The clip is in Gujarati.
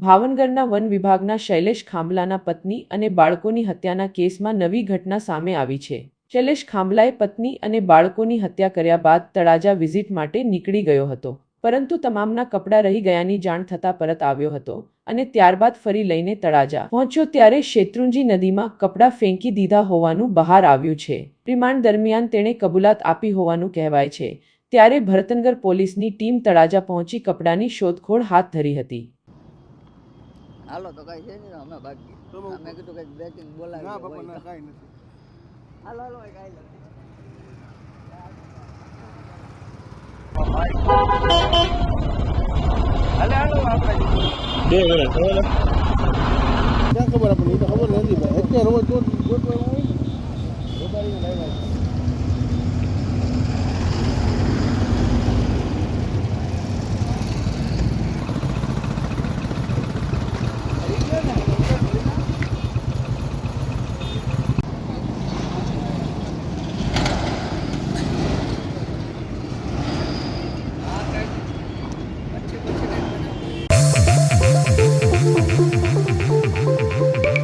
ભાવનગરના વન વિભાગના શૈલેષ ખાંભલાના પત્ની અને બાળકોની હત્યાના કેસમાં નવી ઘટના સામે આવી છે। શૈલેષ ખાંભલાએ પત્ની અને બાળકોની હત્યા કર્યા બાદ તળાજા વિઝિટ માટે નીકળી ગયો હતો, પરંતુ તમામના કપડાં રહી ગયાની જાણ થતાં પરત આવ્યો હતો અને ત્યારબાદ ફરી લઈને તળાજા પહોંચ્યો ત્યારે શેત્રુંજી નદીમાં કપડાં ફેંકી દીધા હોવાનું બહાર આવ્યું છે। રિમાન્ડ દરમિયાન તેણે કબૂલાત આપી હોવાનું કહેવાય છે। ત્યારે ભરતનગર પોલીસની ટીમ તળાજા પહોંચી કપડાની શોધખોળ હાથ ધરી હતી। હાલો તો કઈ છે નહીં, અમે બાકી અમે કીધું કઈ બેટિંગ બોલાવી ના બાપા ના કાઈ નથી। હાલો હાલો કાઈ નથી। હાલે હાલો આપણે બે મિનિટ ક્યાં ખબર આપણને, એ તો ખબર નથી ભાઈ। અત્યારે રોજ ગોતવા આવી ને રોબારીને લાવ્યા